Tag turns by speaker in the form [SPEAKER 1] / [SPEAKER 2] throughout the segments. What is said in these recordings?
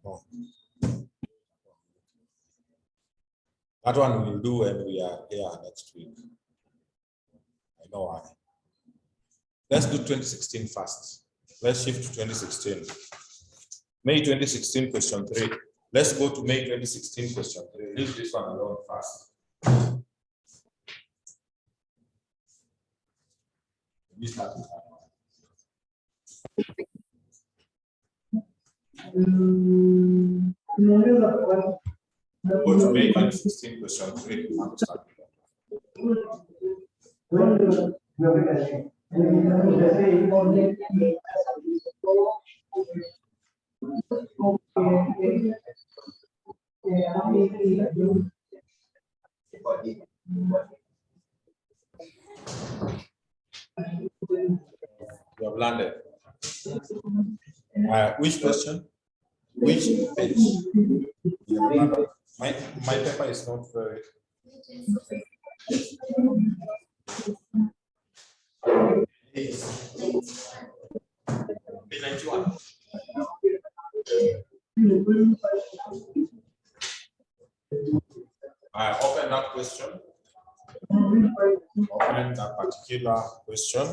[SPEAKER 1] No. That one we will do when we are here next week. I know why. Let's do 2016 first. Let's shift to 2016. May 2016 question 3. Let's go to May 2016 question 3. Leave this one alone first. We start with that one. Go to May 2016 question 3. You have landed. Which question? Which page? My paper is not very. Page 91. Open that question. Open that particular question.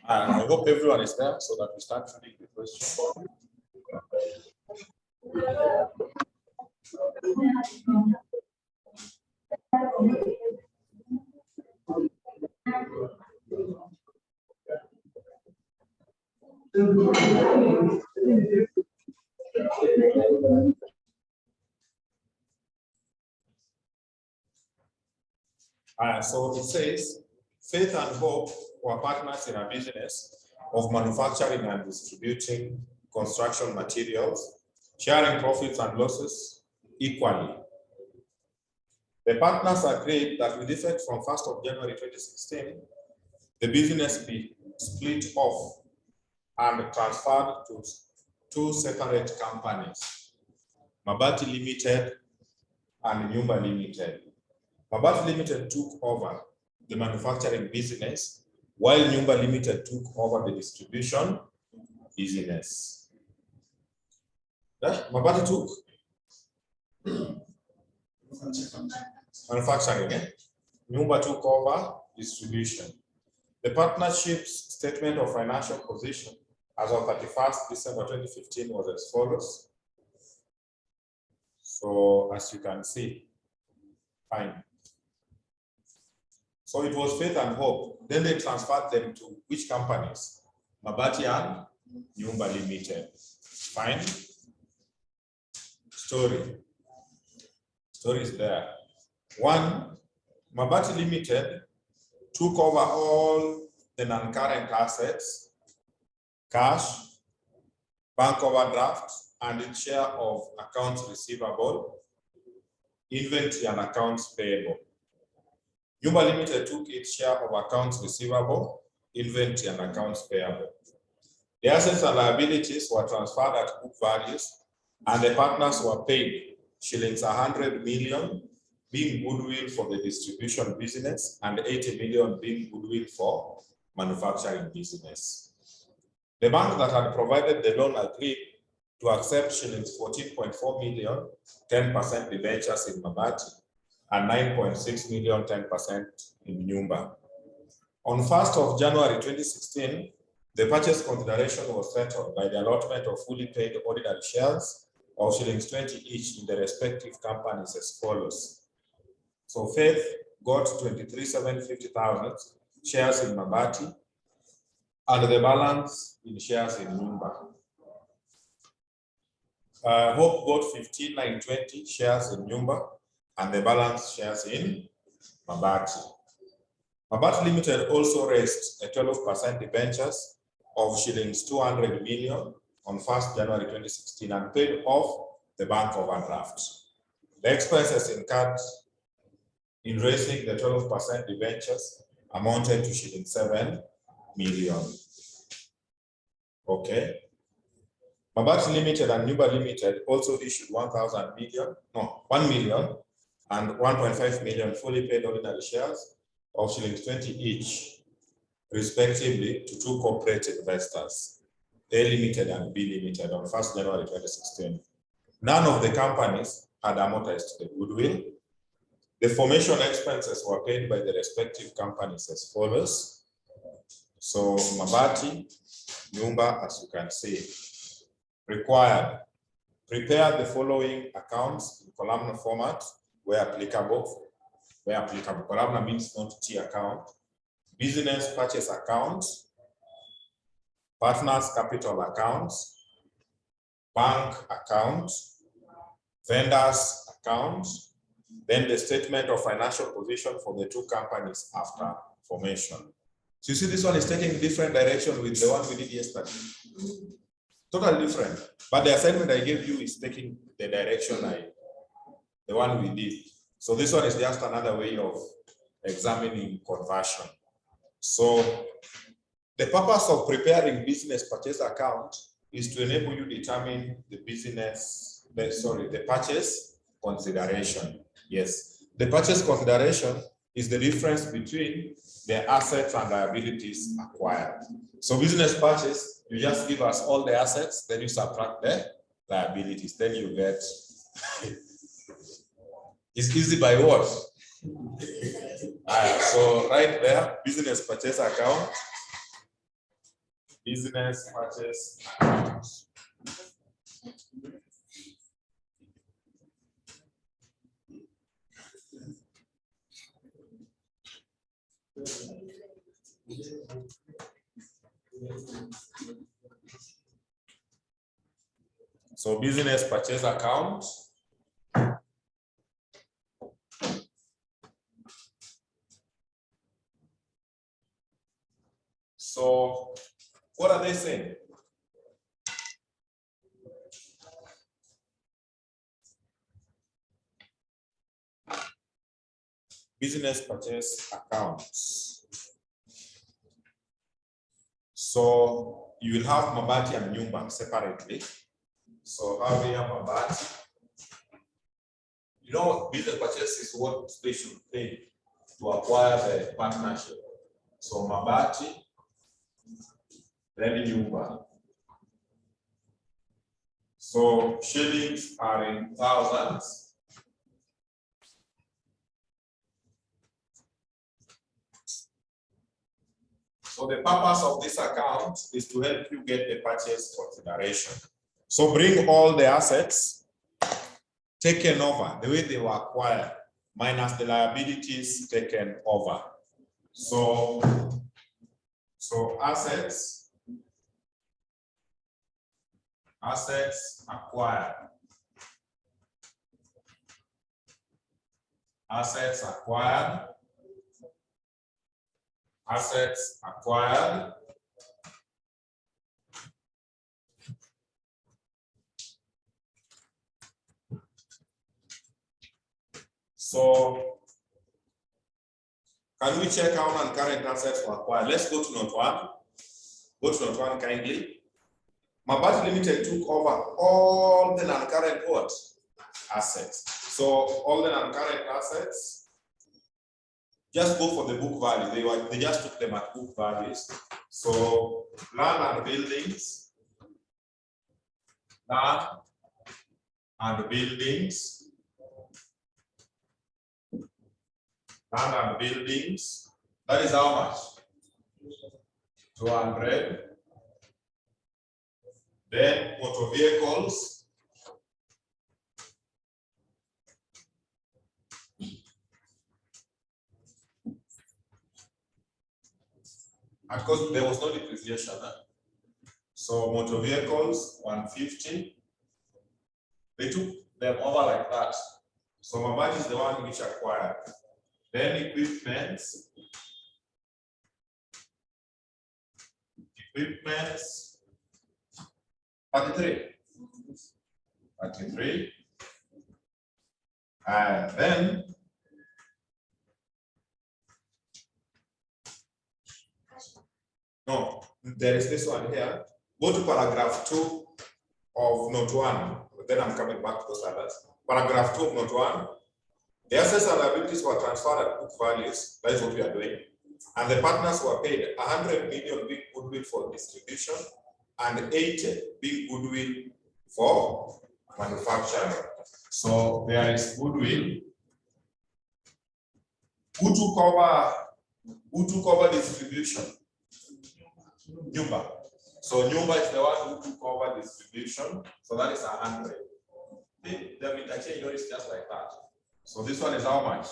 [SPEAKER 1] I hope everyone is there so that we start reading the question. So it says, Faith and Hope were partners in a business of manufacturing and distributing construction materials, sharing profits and losses equally. The partners agreed that with effect from 1st of January 2016, the business be split off and transferred to two separate companies, Mabati Limited and Nyumba Limited. Mabati Limited took over the manufacturing business, while Nyumba Limited took over the distribution business. Mabati took manufacturing, Nyumba took over distribution. The partnership's statement of financial position as of 31st December 2015 was as follows. So as you can see, fine. So it was Faith and Hope. Then they transferred them to which companies? Mabati and Nyumba Limited. Fine. Story is there. 1, Mabati Limited took over all the non-current assets, cash, bank overdraft, and its share of accounts receivable, inventory, and accounts payable. Nyumba Limited took its share of accounts receivable, inventory, and accounts payable. The assets and liabilities were transferred at book values, and the partners were paid shillings 100 million, being goodwill for the distribution business, and 80 million being goodwill for manufacturing business. The bank that had provided the loan agreed to accept shillings 14.4 million, 10% debentures in Mabati, and 9.6 million, 10% in Nyumba. On 1st of January 2016, the purchase consideration was settled by the allotment of fully paid ordinary shares of shillings 20 each in the respective companies as follows. So Faith got 23,750,000 shares in Mabati, and the balance in shares in Nyumba. Hope got 15,920 shares in Nyumba, and the balance shares in Mabati. Mabati Limited also raised a 12% debentures of shillings 200 million on 1st January 2016 and paid off the bank overdraft. The expenses incurred in raising the 12% debentures amounted to shilling 7 million. Okay. Mabati Limited and Nyumba Limited also issued 1 million and 1.5 million fully paid ordinary shares of shillings 20 each, respectively, to 2 corporate investors, A Limited and B Limited, on 1st January 2016. None of the companies had amortized the goodwill. The formation expenses were paid by the respective companies as follows. So Mabati, Nyumba, as you can see, required, prepare the following accounts in columnar format where applicable. Where applicable, columnar means not T account. Business purchase accounts, partners capital accounts, bank accounts, vendors accounts, then the statement of financial position for the 2 companies after formation. So you see this one is taking different direction with the one we did yesterday. Totally different. But the assignment I gave you is taking the direction the one we did. So this one is just another way of examining conversion. So the purpose of preparing business purchase account is to enable you determine the the purchase consideration. Yes, the purchase consideration is the difference between the assets and liabilities acquired. So business purchase, you just give us all the assets, then you subtract the liabilities, then you get. It's easy by what? So right there, business purchase account. Business purchase account. So business purchase account. So what are they saying? Business purchase accounts. So you will have Mabati and Nyumba separately. So how we have Mabati. You know, business purchase is what they should pay to acquire the partnership. So Mabati, then Nyumba. So shillings are in thousands. So the purpose of this account is to help you get the purchase consideration. So bring all the assets taken over, the way they were acquired, minus the liabilities taken over. So assets acquired. Assets acquired. Assets acquired. So can we check how non-current assets were acquired? Let's go to note 1. Go to note 1 kindly. Mabati Limited took over all the non-current what? Assets. So all the non-current assets, just go for the book value. They just took them at book values. So land and buildings. Land and buildings. Land and buildings. That is how much? 200. Then motor vehicles. And of course, there was no depreciation. So motor vehicles, 150. They took them over like that. So Mabati is the one which acquired. Then equipment. 33. And then No, there is this one here. Go to paragraph 2 of note 1. Then I'm coming back to those others. Paragraph 2 of note 1. The assets and liabilities were transferred at book values. That is what we are doing. And the partners were paid 100 million being goodwill for distribution and 80 being goodwill for manufacturing. So there is goodwill. Who took over distribution? Nyumba. So Nyumba is the one who took over distribution. So that is 100. The interchange is just like that. So this one is how much?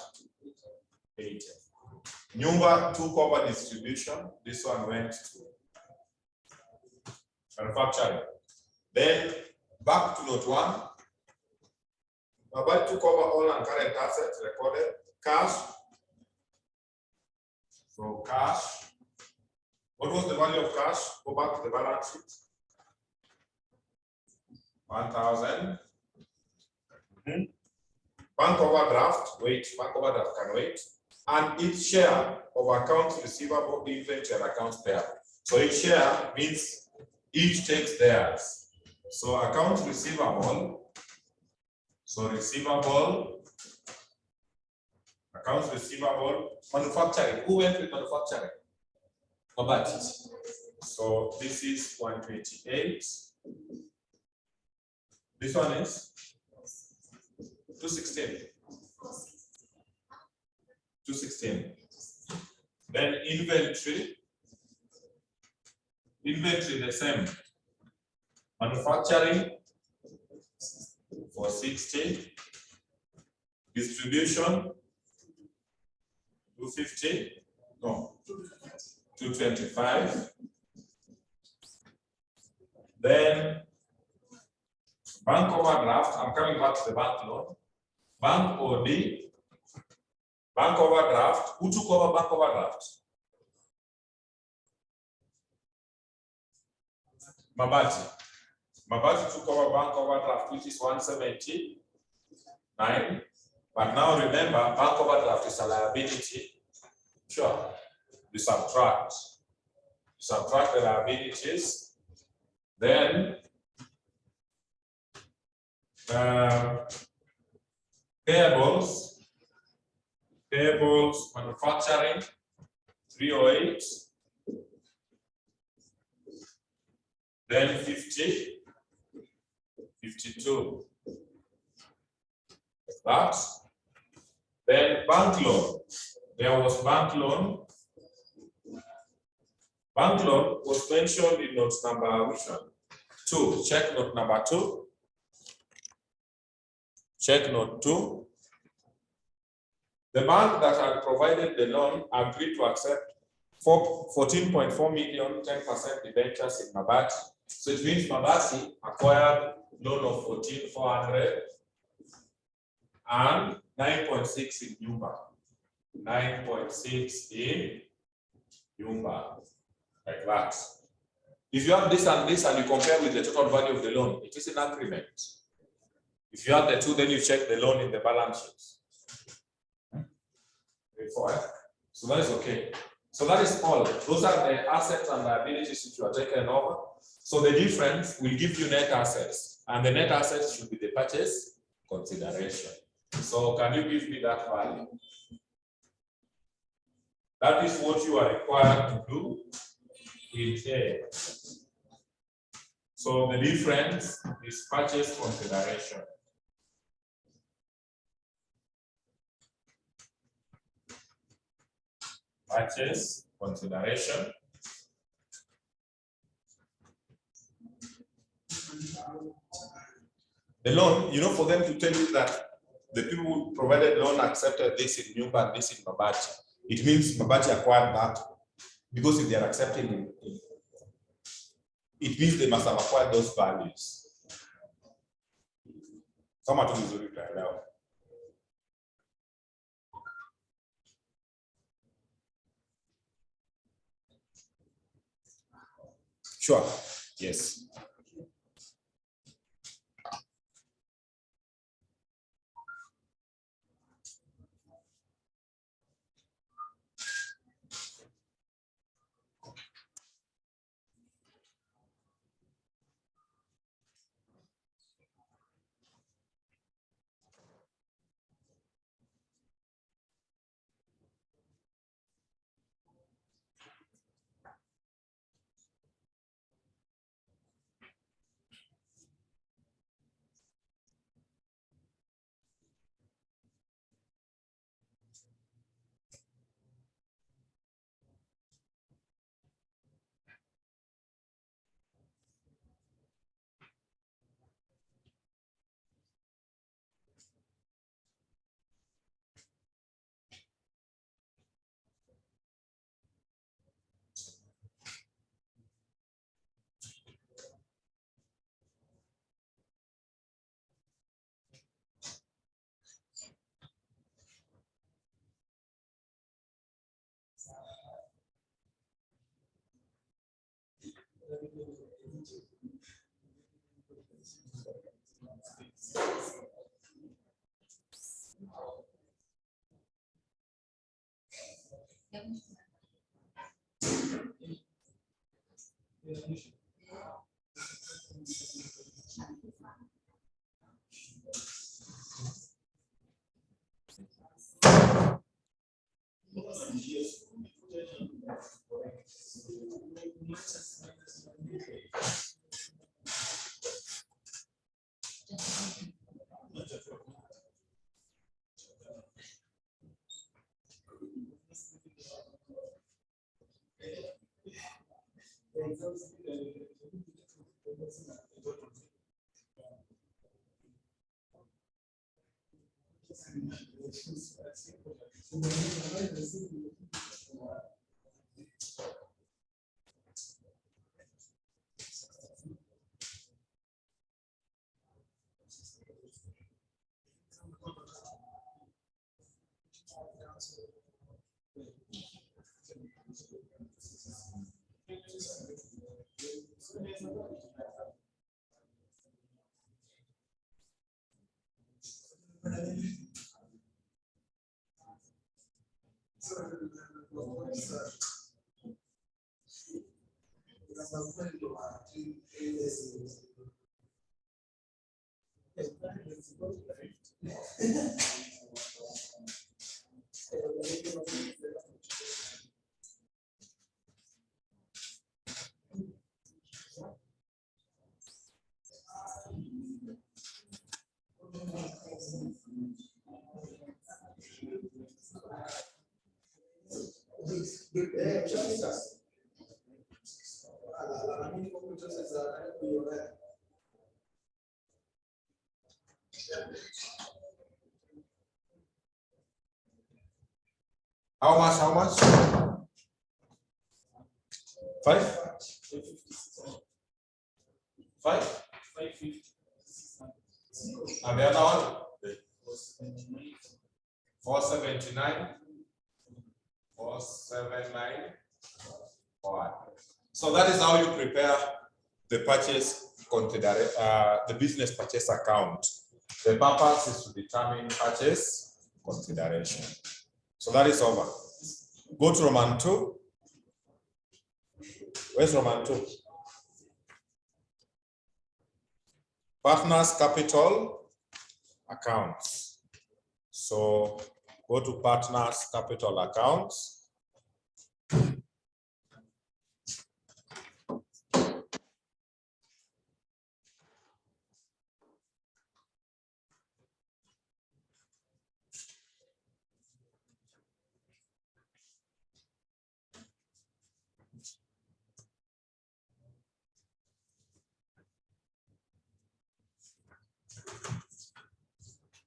[SPEAKER 1] 80. Nyumba took over distribution. This one went to manufacturing. Then back to note 1. Mabati took over all non-current assets recorded. Cash. So cash. What was the value of cash? Go back to the balance sheet. 1,000. Bank overdraft, bank overdraft can wait. And its share of accounts receivable, inventory, and accounts payable. So each share means each takes theirs. So accounts receivable. So accounts receivable, manufacturing. Who went with manufacturing? Mabati. So this is 128. This one is 216. 216. Then inventory the same. Manufacturing for 60. Distribution 250. No, 225. Then bank overdraft. I'm coming back to the bank loan. Bank OD. Bank overdraft. Who took over bank overdraft? Mabati. Mabati took over bank overdraft, which is 179. But now remember, bank overdraft is a liability. Sure. You subtract the liabilities. Then payables, manufacturing, 308. Then 50, 52. That. Then bank loan. There was bank loan. Bank loan was mentioned in note number which one? 2. Check note number 2. Check note 2. The bank that had provided the loan agreed to accept 14.4 million 10% debentures in Mabati. So it means Mabati acquired loan of 14,400 and 9.6 in Nyumba. 9.6 in Nyumba. Like that. If you have this and this and you compare with the total value of the loan, it is an agreement. If you have the two, then you check the loan in the balance sheet. So that is okay. So that is all. Those are the assets and liabilities which you are taking over. So the difference will give you net assets, and the net assets should be the purchase consideration. So can you give me that value? That is what you are required to do in here. So the difference is purchase consideration. Purchase consideration. The loan, for them to tell you that the people who provided loan accepted this in Nyumba and this in Mabati, it means Mabati acquired that. Because if they are accepting it means they must have acquired those values. Sure. Yes. How much? How much? 5? 5? 550. And the other one? 479. 479. All right. So that is how you prepare the purchase the business purchase account. The purpose is to determine purchase consideration. So that is over. Go to Roman 2. Where's Roman 2? Partners capital accounts. So go to partners capital accounts.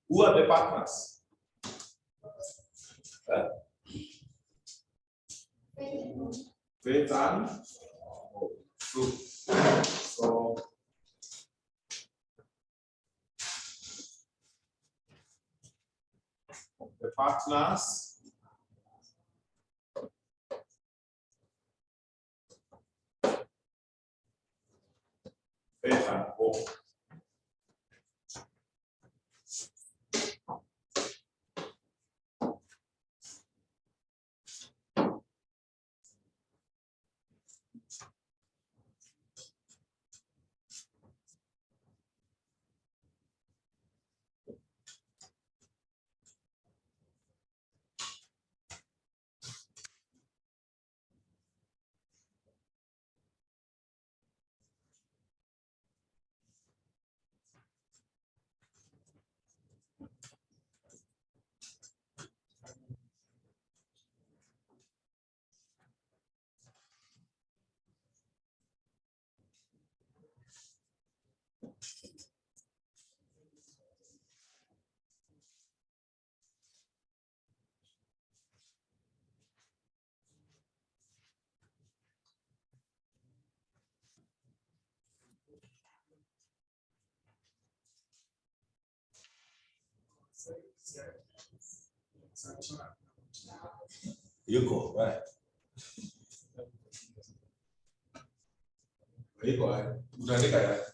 [SPEAKER 1] Who are the partners? Faith and Truth. So the partners Faith and Hope. Yuko, right? Yuko, utaandika ya.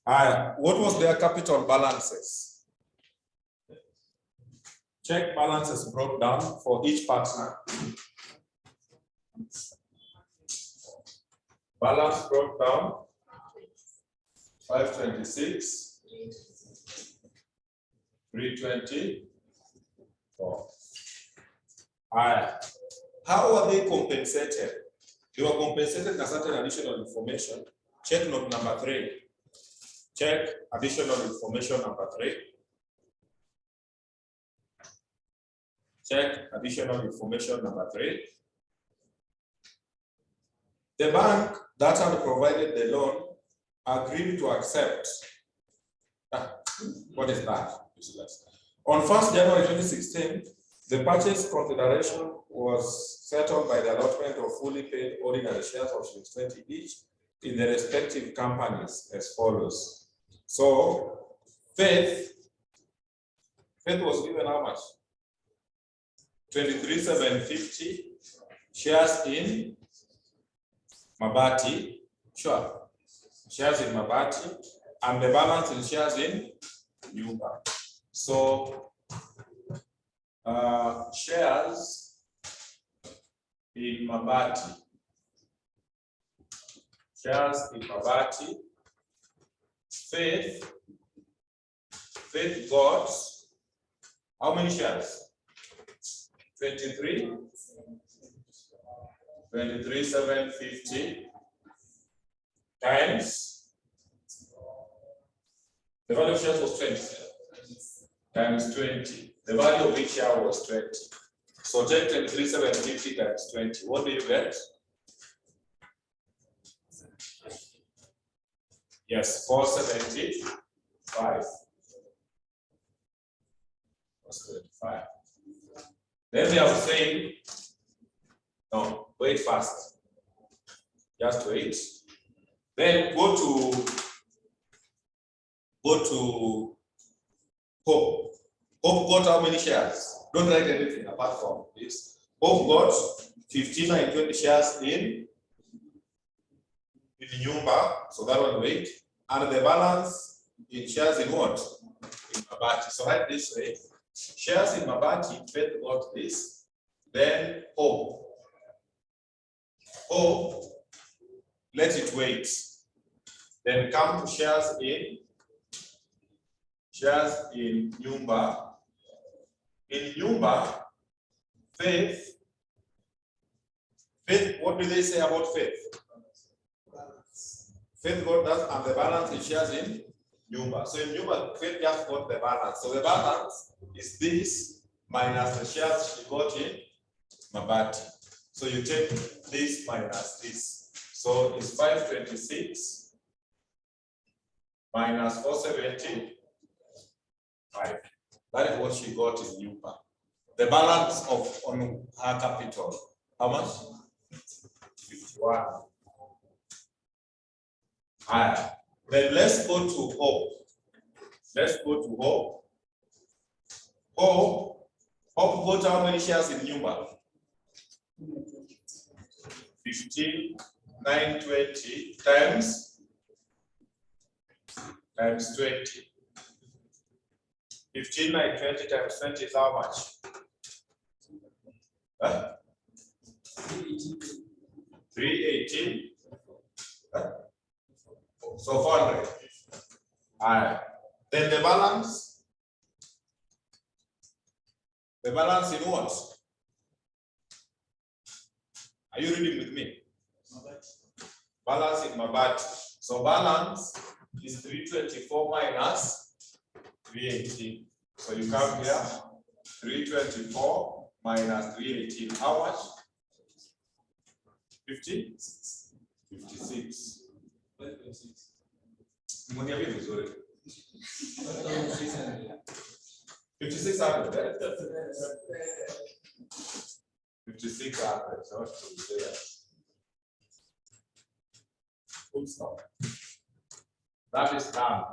[SPEAKER 1] What was their capital balances? Check balances brought down for each partner. Balance brought down 526, 324. How are they compensated? They were compensated with certain additional information. Check note number 3. Check additional information number 3. Check additional information number 3. The bank that had provided the loan agreed to accept. What is that? On 1st January 2016, the purchase consideration was settled by the allotment of fully paid ordinary shares of 20 each in the respective companies as follows. So, Faith was given how much? 23,750 shares in Mabati, sure. Shares in Mabati, and the balance in shares in Nyumba. So, shares in Mabati. Shares in Mabati. Faith got how many shares? 23,750 times the value of shares was 20 times 20. The value of each share was 20. So take 23,750 times 20. What do you get? Yes, 475. 475. Then they are saying, no, wait fast. Just wait. Then go to Hope. Hope got how many shares? Don't write anything apart from this. Hope got 15 and 20 shares in Nyumba, so that one wait. And the balance in shares in what? In Mabati. So write this way. Shares in Mabati, Faith got this. Then Hope, let it wait. Then come to shares in Nyumba. In Nyumba, Faith, what do they say about Faith? Faith got that, and the balance in shares in Nyumba. So in Nyumba, Faith just got the balance. So the balance is this minus the shares she got in Mabati. So you take this minus this. So it's 526 minus 475. That is what she got in Nyumba. The balance on her capital. How much? 51. Then let's go to Hope. Hope got how many shares in Nyumba? 15,920 times 20. 15,920 times 20 is how much? 318. So 400. Then the balance in what? Are you reading with me? Balance in Mabati. So balance is 324 minus 318. So you come here, 324 minus 318. How much? 50? 56. 5600. 5600. So full stop. That is done.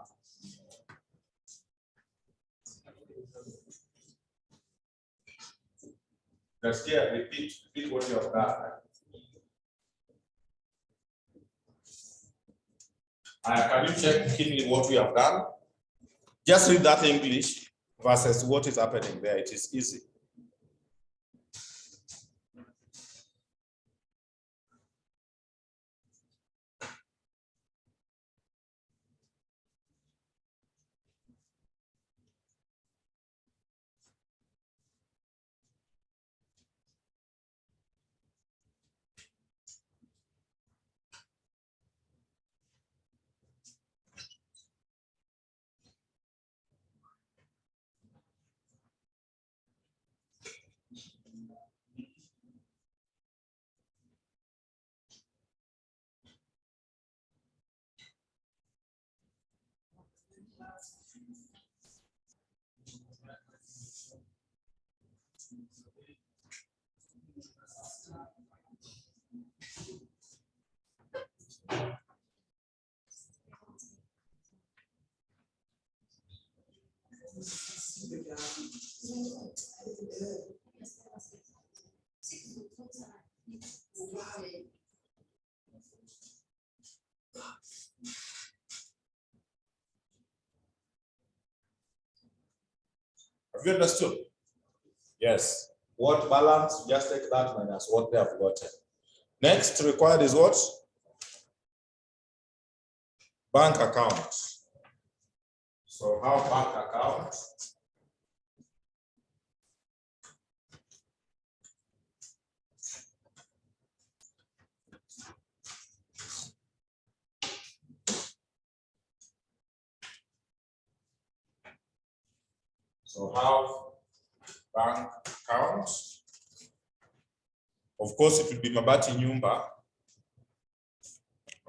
[SPEAKER 1] Just here, repeat what you have done. Can you check keenly what we have done? Just read that English versus what is happening there. It is easy. Have you understood? Yes. What balance? Just take that minus what they have gotten. Next required is what? Bank account. So how bank account? So how bank account? Of course, it will be Mabati Nyumba.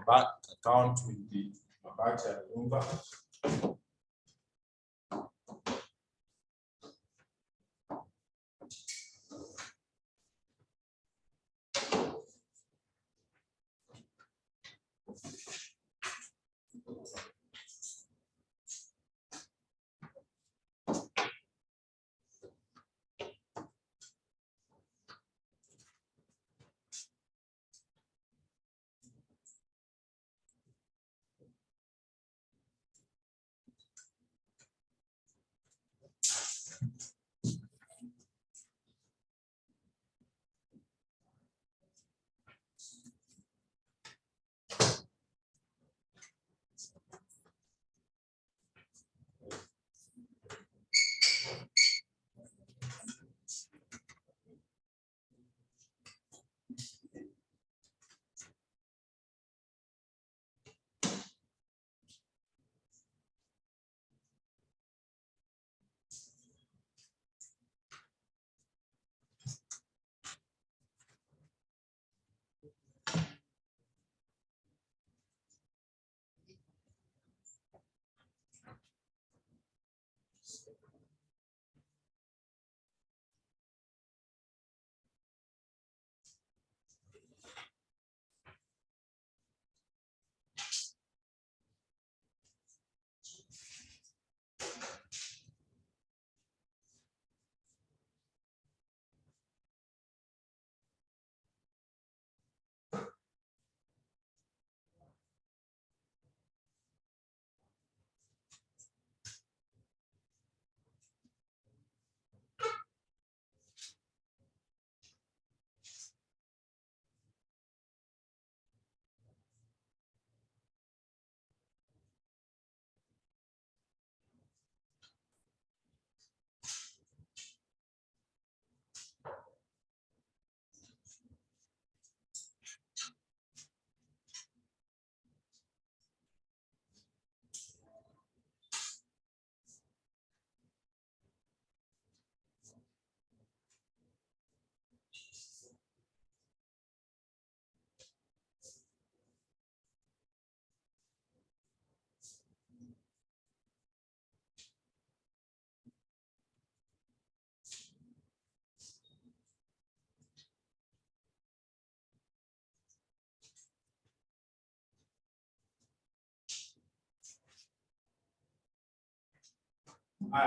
[SPEAKER 1] Bank account will be Mabati Nyumba.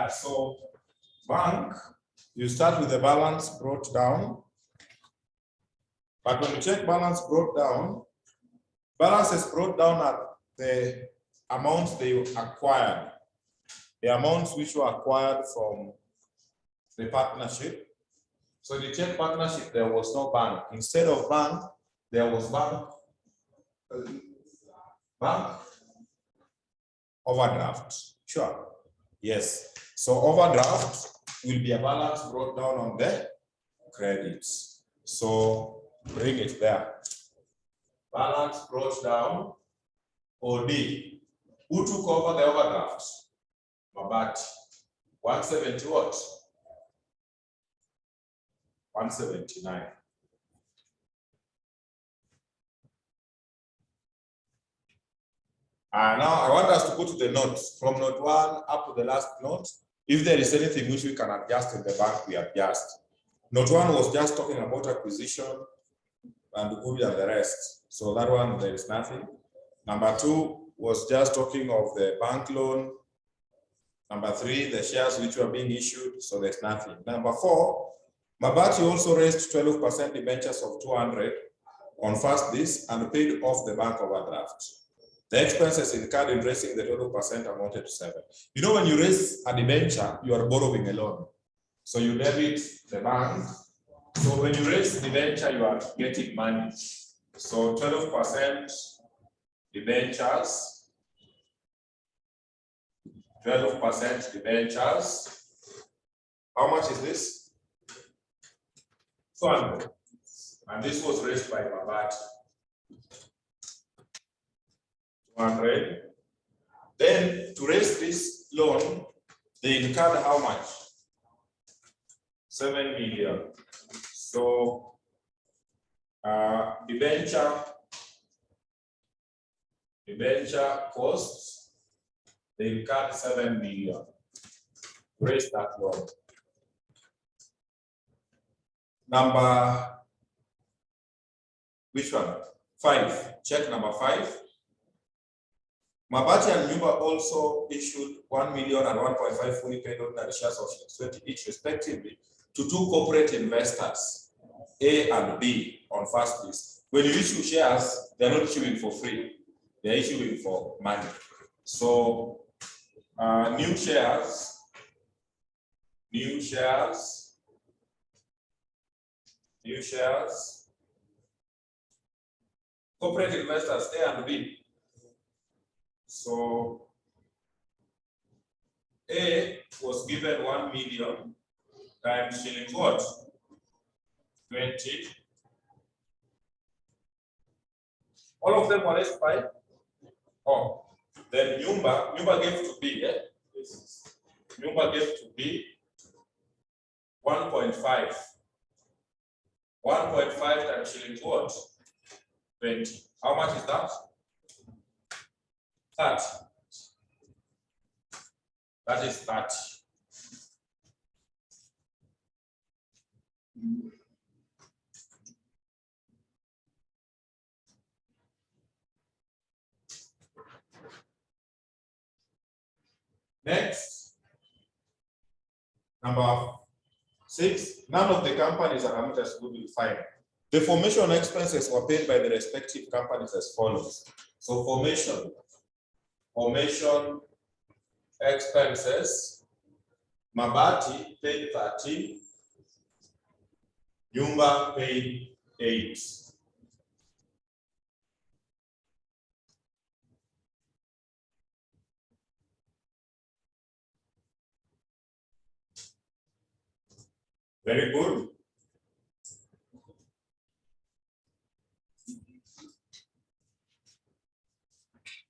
[SPEAKER 1] So bank, you start with the balance brought down. But when you check balance brought down, balance is brought down at the amounts they acquired, the amounts which were acquired from the partnership. So in the check partnership, there was no bank. Instead of bank, there was bank overdraft. Sure. Yes. So overdraft will be a balance brought down on the credits. So bring it there. Balance brought down. OD. Who took over the overdraft? Mabati. 170 what? 179. Now I want us to go to the notes from note 1 up to the last note. If there is anything which we can adjust in the bank, we adjust. Note 1 was just talking about acquisition and goodwill and the rest. So that one, there is nothing. Number 2 was just talking of the bank loan. Number 3, the shares which were being issued. So there's nothing. Number 4, Mabati also raised 12% debentures of 200 on first this and paid off the bank overdraft. The expenses incurred in raising the 12% amounted to 7. You know, when you raise a debenture, you are borrowing a loan. So you debit the bank. So when you raise the debenture, you are getting money. So 12% debentures, 12% debentures. How much is this? 200. And this was raised by Mabati. 200. Then to raise this loan, they incurred how much? 7 million. So debenture costs, they incurred 7 million. Raise that loan. Number, which one? 5. Check number 5. Mabati and Nyumba also issued 1 million and 1.5 fully paid ordinary shares of 20 each respectively to 2 corporate investors, A and B, on first list. When you issue shares, they're not issuing for free. They're issuing for money. So new shares, corporate investors, A and B. So A was given 1 million times shillings what? 20. All of them were raised by? Oh, then Nyumba gave to B, yeah? Nyumba gave to B 1.5. 1.5 times shillings what? 20. How much is that? 30. That is 30. Next, number 6, none of the companies are admitted as goodwill fine. The formation expenses were paid by the respective companies as follows. So formation expenses, Mabati paid 13, Nyumba paid 8. Very good.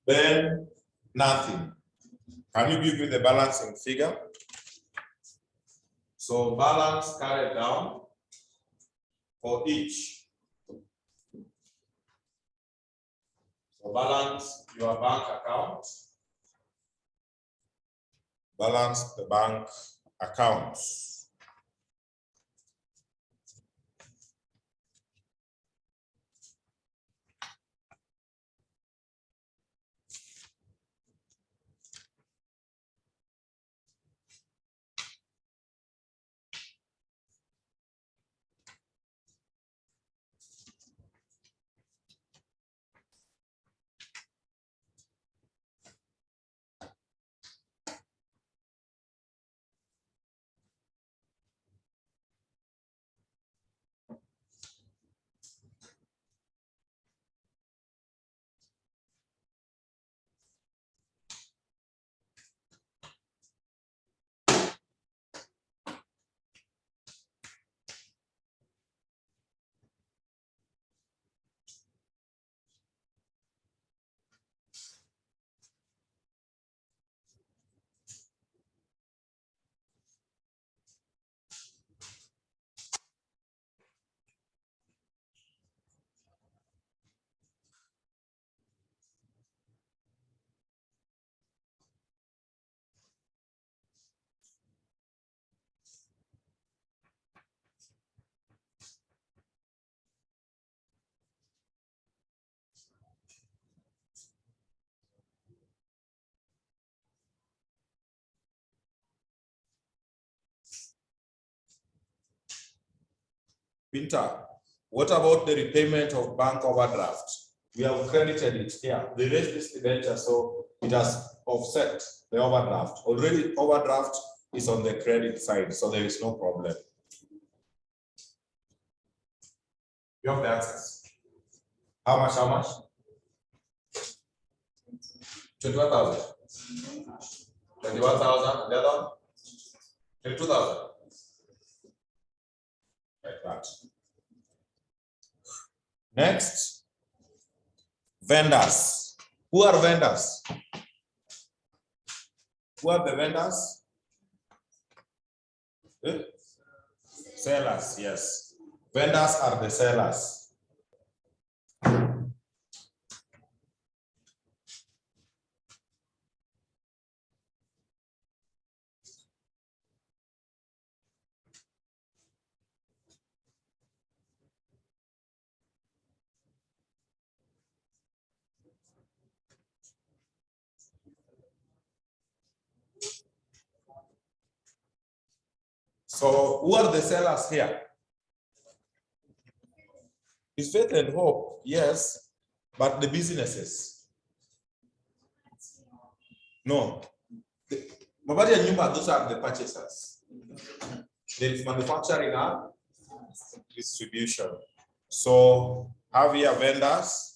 [SPEAKER 1] Then nothing. Can you give me the balancing figure? So balance carried down for each. So balance your bank account. Balance the bank accounts. Pinter, what about the repayment of bank overdraft? We have credited it here. They raised this debenture, so it has offset the overdraft. Already, overdraft is on the credit side, so there is no problem. You have the answers. How much? How much? 21,000. 21,000. And the other one? 22,000. Like that. Next, vendors. Who are vendors? Who are the vendors? Sellers, yes. Vendors are the sellers. So who are the sellers here? It's faith and hope, yes, but the businesses. No. Mabadi and Nyumba, those are the purchasers. There is manufacturing and distribution. So have here vendors.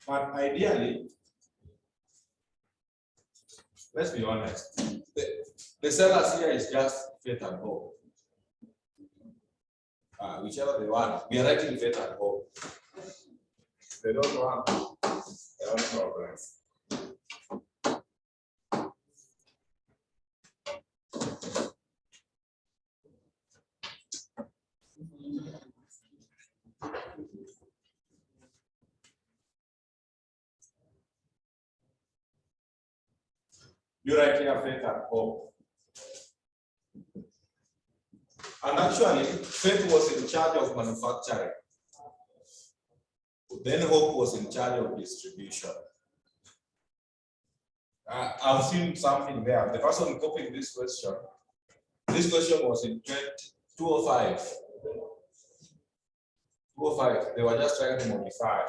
[SPEAKER 1] But ideally, let's be honest, the sellers here is just faith and hope. Whichever they want, we are writing faith and hope. They don't want their own progress. You write here faith and hope. And actually, faith was in charge of manufacturing. Then hope was in charge of distribution. I've seen something there. The person copying this question was in 205. 205, they were just trying to modify.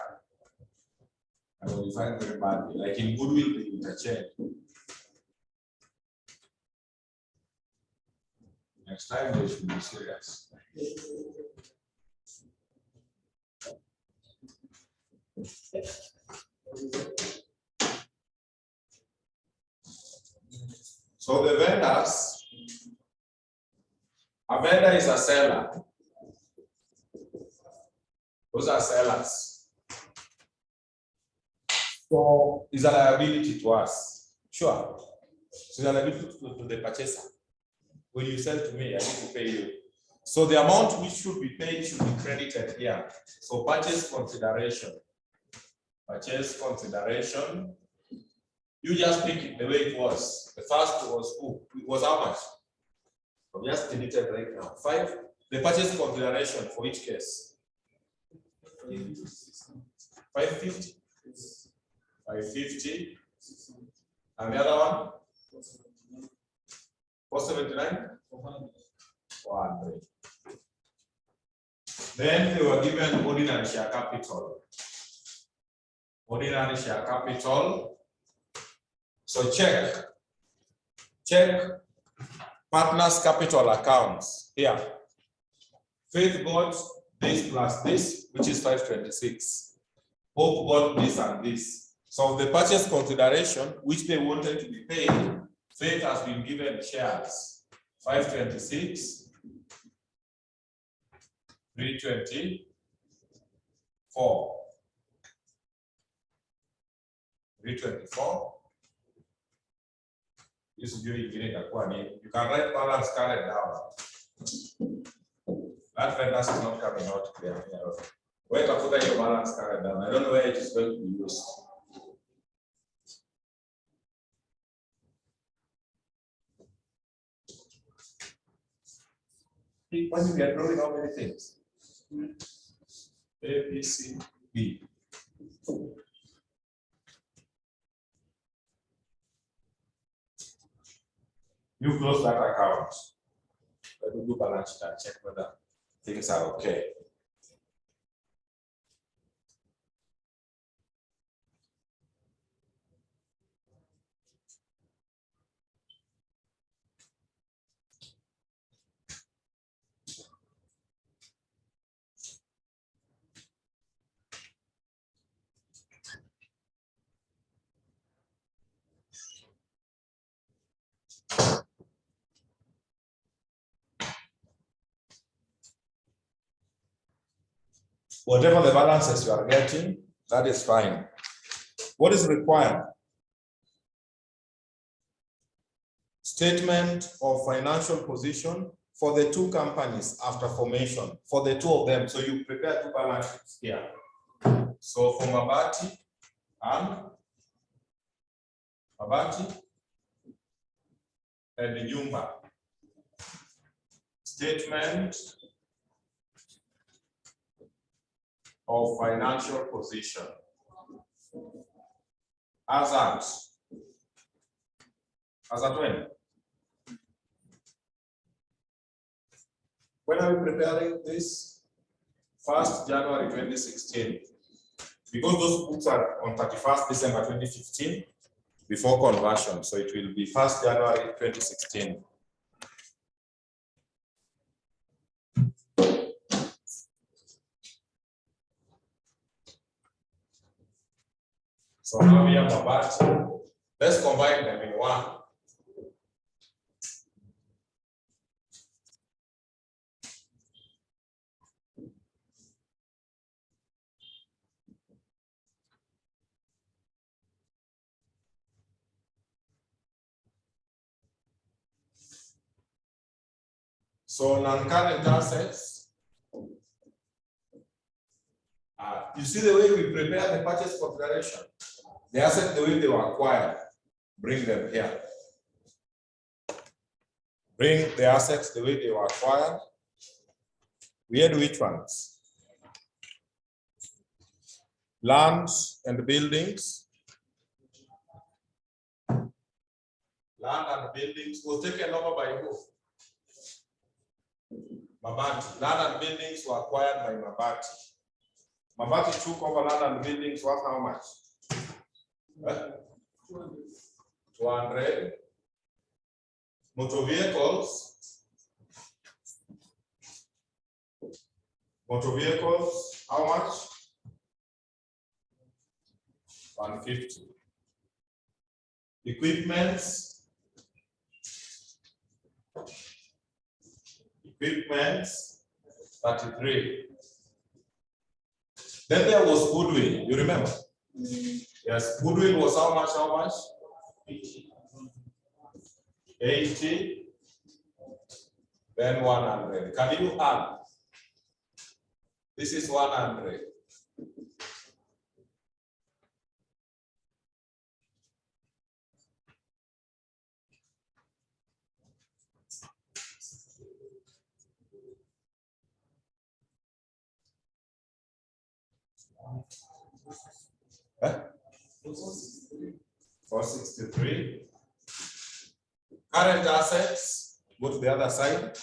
[SPEAKER 1] And modifying very badly. Like in goodwill, they interchange. Next time they should be serious. So the vendors, a vendor is a seller. Those are sellers. So it's a liability to us. Sure. So it's a liability to the purchaser. When you sell to me, I need to pay you. So the amount which should be paid should be credited here. So purchase consideration. Purchase consideration. You just pick it the way it was. The first was who? It was how much? I'm just deleted right now. 5. The purchase consideration for each case. 550. 550. And the other one? 479? 400. Then they were given ordinary share capital. Ordinary share capital. So check partners' capital accounts here. Faith got this plus this, which is 526. Hope got this and this. So the purchase consideration, which they wanted to be paid, Faith has been given shares. 526, 324, 324. This is you can write balance carried down. That vendors is not coming out clear. Where to put your balance carried down? I don't know where it is going to be used. When we are drawing how many things? A, B, C, B. You close that account. Let me do balance sheet and check whether things are okay. Whatever the balances you are getting, that is fine. What is required? Statement of financial position for the two companies after formation, for the two of them. So you prepare two balance sheets here. So for Mabati and the Nyumba. Statement of financial position. As at when? When are we preparing this? 1st January 2016. Because those books are on 31st December 2015 before conversion. So it will be 1st January 2016. So now we have Mabati. Let's combine them in one. So non-current assets, you see the way we prepare the purchase consideration. The assets, the way they were acquired, bring them here. Bring the assets the way they were acquired. We had which ones? Lands and buildings. Land and buildings was taken over by who? Mabati. Land and buildings were acquired by Mabati. Mabati took over land and buildings worth how much? 200. Motor vehicles. Motor vehicles, how much? 150. Equipments. Equipments, 33. Then there was goodwill, you remember? Yes, goodwill was how much, how much? 80. Then 100. Can you add? This is 100. Huh? 463. Current assets, go to the other side.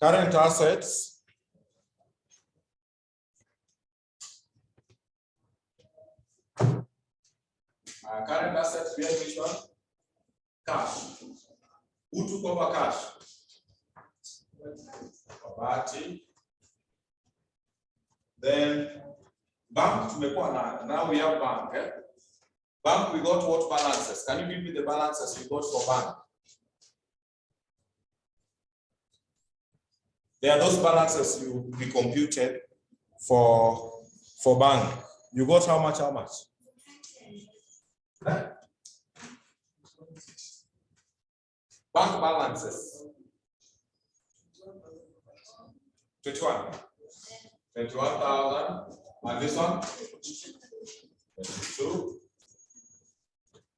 [SPEAKER 1] Current assets. Current assets, we have which one? Cash. Who took over cash? Mabati. Then bank, now we have bank. Eh? Bank, we got what balances? Can you give me the balances we got for bank? There are those balances we computed for bank. You got how much? Huh? Bank balances. 21,000. And this one? 22.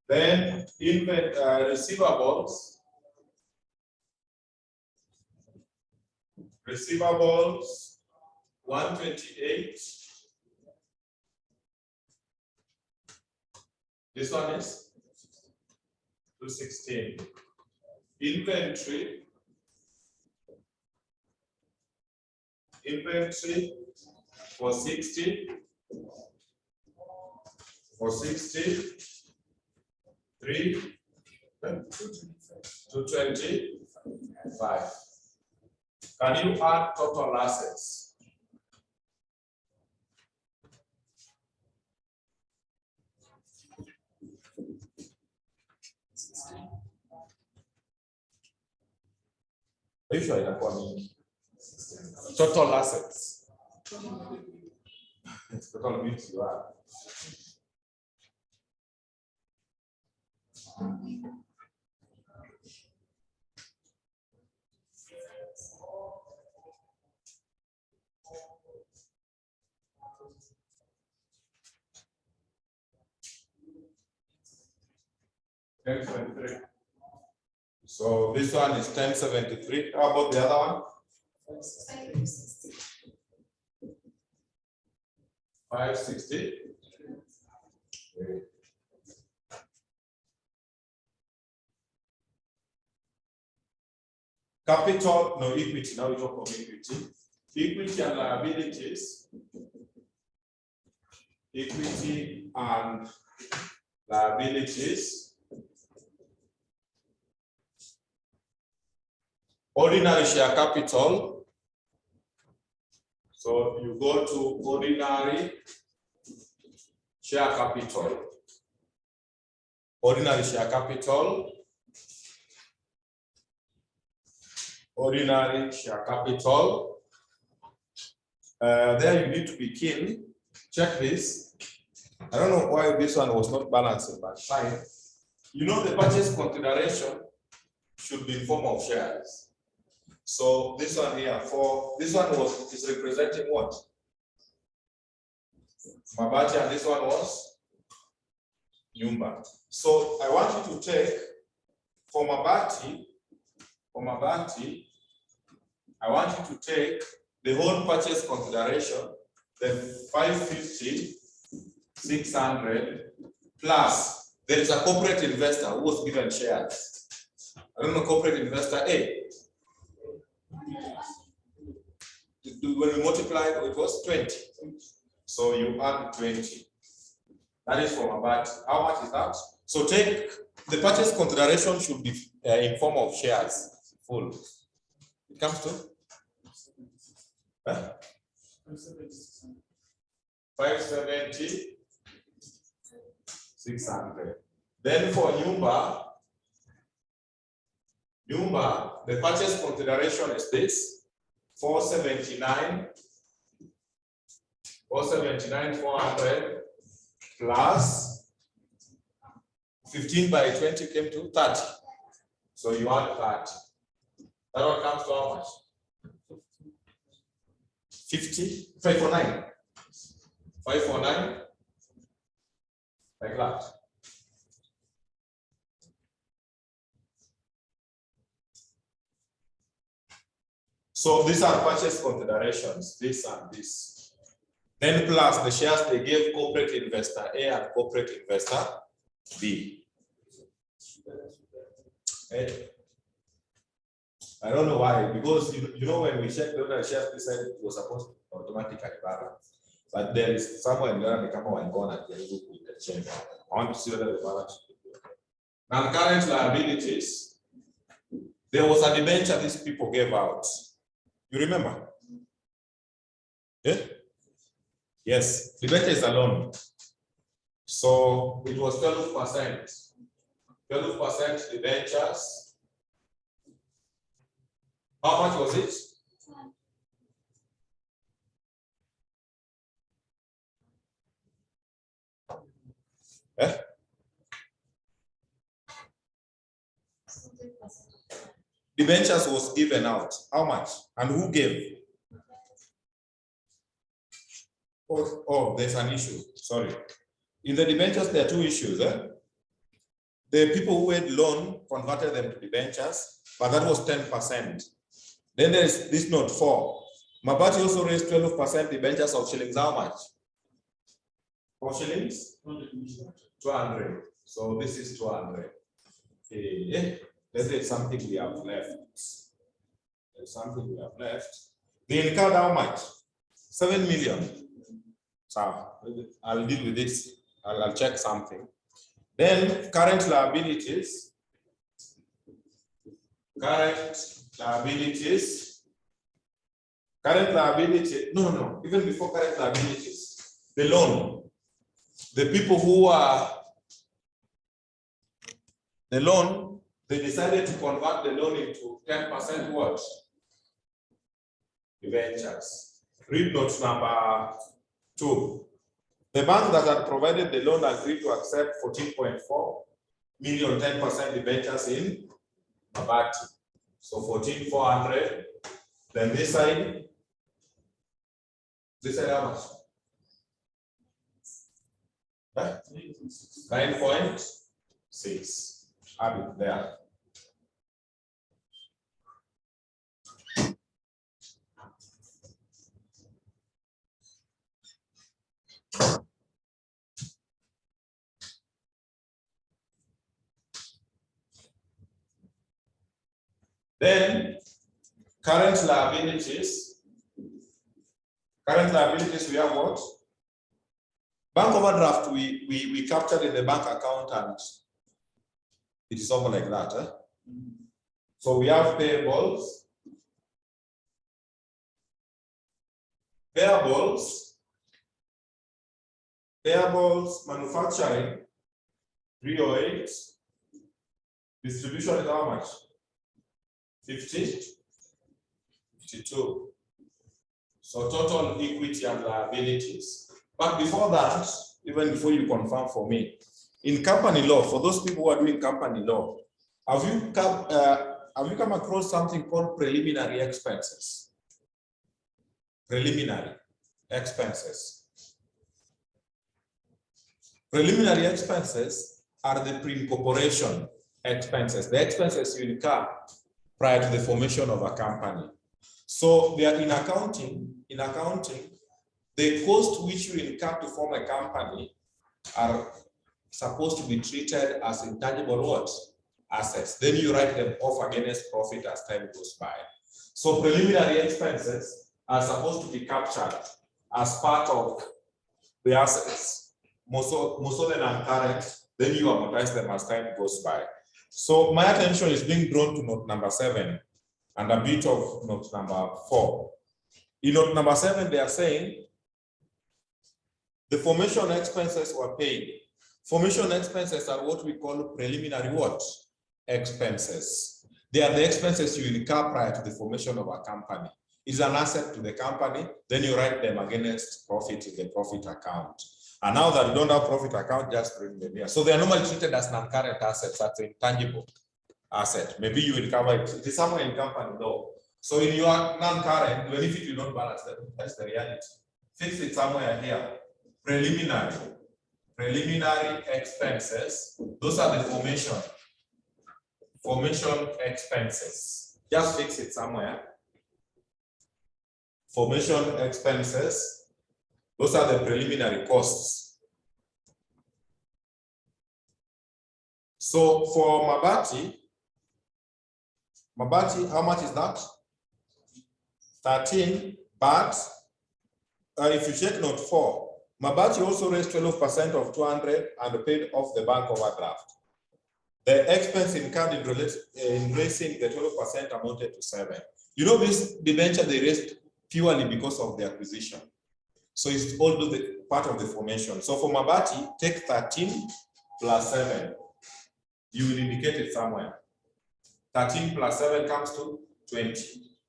[SPEAKER 1] Then receivables. Receivables 128. This one is 216. Inventory 460. 3 225. Can you add total assets? Are you sure inakuwa mingi? Total assets. Total means you are. So this one is 1073. How about the other one? 560. Capital, no equity. Now we talk about equity. Equity and liabilities. Equity and liabilities. Ordinary share capital. So you go to ordinary share capital. Ordinary share capital. Ordinary share capital. There you need to be keen. Check this. I don't know why this one was not balancing, but fine. You know the purchase consideration should be in form of shares. So this one here, this one is representing what? Mabati, and this one was Nyumba. So I want you to take for Mabati, I want you to take the whole purchase consideration, the 550, 600 plus there is a corporate investor who was given shares. I don't know, corporate investor A. When you multiply, it was 20. So you add 20. That is from about, how much is that? So take the purchase consideration should be in form of shares, full. It comes to 570, 600. Then for Nyumba, the purchase consideration is this. 479, 400 plus 15 by 20 came to 30. So you add 30. That one comes to how much? 50, 549. 549, like that. So these are purchase considerations, this and this. Then plus the shares they gave corporate investor A and corporate investor B. I don't know why, because you know when we checked the other shares, they said it was supposed to automatically balance. But there is somewhere in there they come and go and change. I want to see whether the balance. Now current liabilities, there was a debenture these people gave out. You remember? Yeah? Yes, debenture is a loan. So it was 12%. 12% debentures. How much was it? Eh? Debentures was given out. How much? And who gave? Oh, there's an issue. Sorry. In the debentures, there are two issues. The people who had loan converted them to debentures, but that was 10%. Then there's this note 4. Mabati also raised 12% debentures of shillings. How much? 4 shillings? 200. So this is 200. Okay. Let's say something we have left. There's something we have left. They incurred how much? 7 million. So I'll deal with this. I'll check something. Then current liabilities. No, even before current liabilities, the loan. The people who are the loan, they decided to convert the loan into 10% what? Debentures. Read note number 2. The bank that had provided the loan agreed to accept 14.4 million 10% debentures in Mabati. So 14,400. Then this side how much? 9.6. Add it there. Then current liabilities. Current liabilities, we have what? Bank overdraft, we captured in the bank account and it is over like that. So we have payables. Payables, manufacturing, 308. Distribution is how much? 50, 52. So total equity and liabilities. But before that, even before you confirm for me, in company law, for those people who are doing company law, have you come across something called preliminary expenses? Preliminary expenses. Preliminary expenses are the pre-incorporation expenses, the expenses you incur prior to the formation of a company. So they are in accounting, the cost which you incur to form a company are supposed to be treated as intangible what? Assets. Then you write them off against profit as time goes by. So preliminary expenses are supposed to be captured as part of the assets. Most of them are current, then you amortize them as time goes by. So my attention is being drawn to note number 7 and a bit of note number 4. In note number 7, they are saying the formation expenses were paid. Formation expenses are what we call preliminary what? Expenses. They are the expenses you incur prior to the formation of a company. It's an asset to the company, then you write them against profit in the profit account. And now that you don't have profit account, just bring them here. So they are normally treated as non-current assets, that's an intangible asset. Maybe you will cover it. It is somewhere in company law. So in your non-current, even if you don't balance them, that's the reality. Fix it somewhere here. Preliminary expenses. Those are the formation expenses. Just fix it somewhere. Formation expenses. Those are the preliminary costs. So for Mabati, how much is that? 13, but if you check note 4, Mabati also raised 12% of 200 and paid off the bank overdraft. The expense incurred in raising the 12% amounted to 7. You know, this debenture they raised purely because of the acquisition. So it's all the part of the formation. So for Mabati, take 13 plus 7. You will indicate it somewhere. 13 plus 7 comes to 20.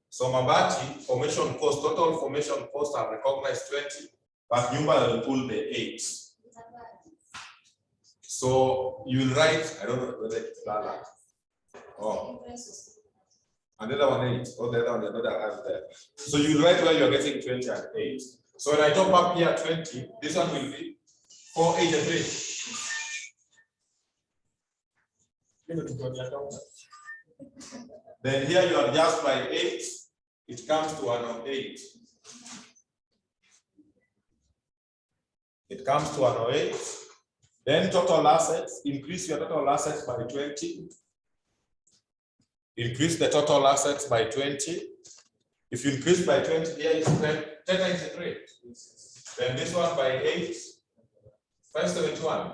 [SPEAKER 1] So Mabati, formation cost, total formation cost are recognized 20, but Nyumba will pull the 8. So you will write, I don't know whether it's Lala. Oh. And the other one 8. Oh, the other one, the other has there. So you will write where you're getting 20 and 8. So when I top up here 20, this one will be 4, 8, and 3. Then here you adjust by 8, it comes to 108. It comes to 108. Then total assets, increase your total assets by 20. Increase the total assets by 20. If you increase by 20, here is 1093. Then this one by 8, 571.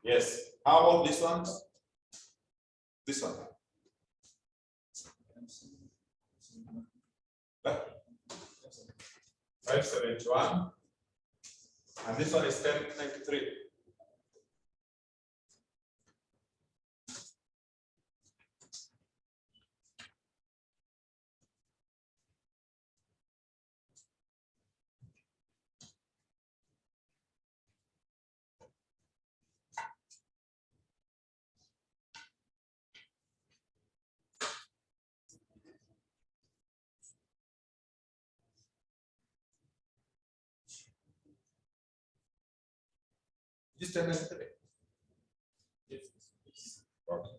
[SPEAKER 1] Yes. How about this one? This one. 571. And this one is 1093. Just 1093. Yes. Okay.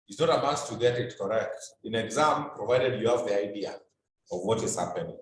[SPEAKER 1] It's not a must to get it correct. In exam, provided you have the idea of what is happening.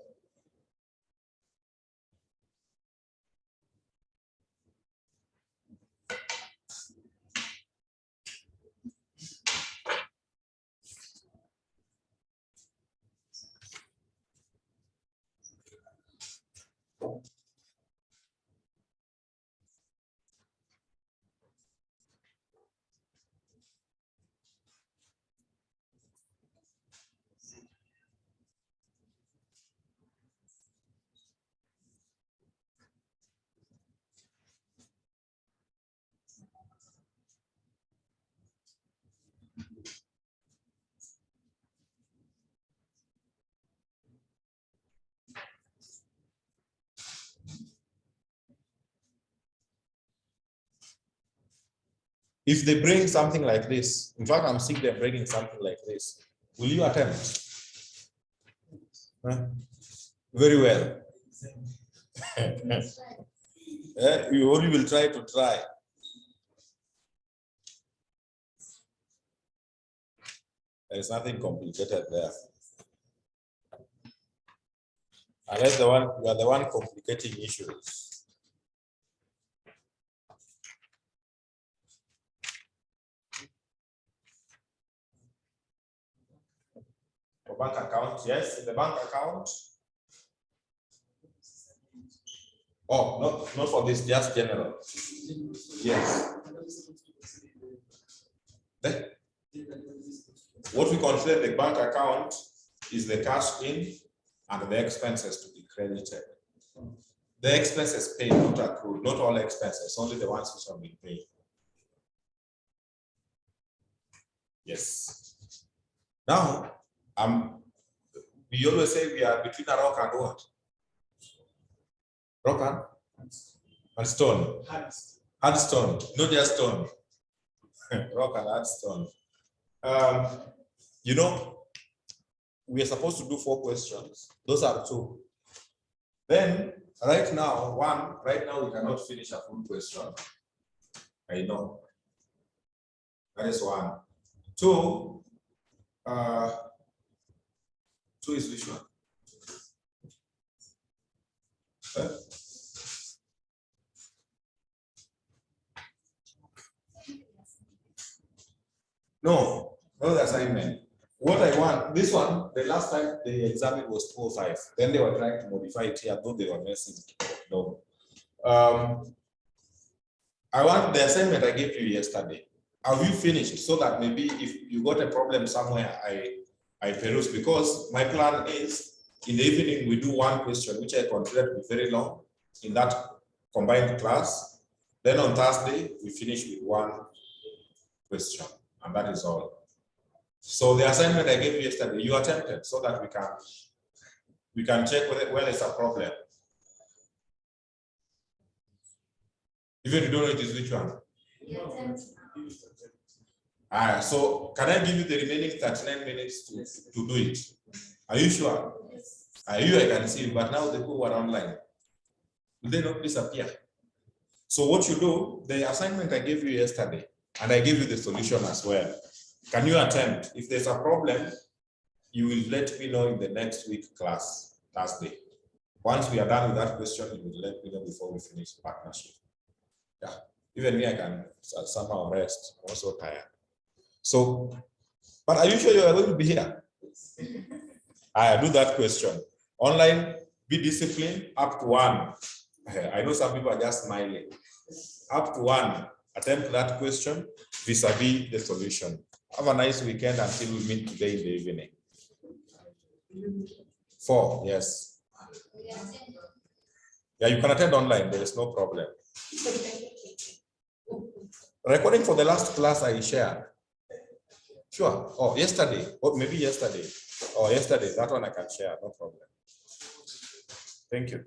[SPEAKER 1] If they bring something like this, in fact, I'm seeing them bringing something like this, will you attempt? Huh? Very well. You only will try to try. There is nothing complicated there. Unless you are the one complicating issues. For bank account, yes, in the bank account. Oh, not for this, just general. Yes. Then, what we consider the bank account is the cash in and the expenses to be credited. The expenses paid, not accrued, not all expenses, only the ones which have been paid. Yes. Now, we always say we are between a rock and what? Rock and stone. Hard stone, not just stone. Rock and hard stone. You know, we are supposed to do 4 questions. Those are 2. Then, right now we cannot finish a full question. I know. That is 1. 2, 2 is which one? No, not the assignment. What I want, this one, the last time the exam was 205. Then they were trying to modify it here, though they were messing. No. I want the assignment I gave you yesterday. have you finished? So that maybe if you got a problem somewhere, I peruse, because my plan is in the evening we do one question, which I consider to be very long in that combined class. Then on Thursday, we finish with one question, and that is all. So the assignment I gave you yesterday, you attempted, so that we can check where there's a problem. Even if you don't know it is which one. So can I give you the remaining 39 minutes to do it? Are you sure? I can see it, but now the people who are online, will they not disappear? So what you do, the assignment I gave you yesterday, and I gave you the solution as well. Can you attempt? If there's a problem, you will let me know in the next week class, Thursday. Once we are done with that question, you will let me know before we finish partnership. Yeah, even me, I can somehow rest. I'm also tired. So, but are you sure you are going to be here? I do that question. Online, be disciplined up to 1. I know some people are just smiling. Up to 1, attempt that question vis-a-vis the solution. Have a nice weekend until we meet today in the evening. 4, yes. Yeah, you can attend online. There is no problem. Recording for the last class I shared. Sure. Oh, yesterday. Or maybe yesterday. Or yesterday. That one I can share. No problem. Thank you.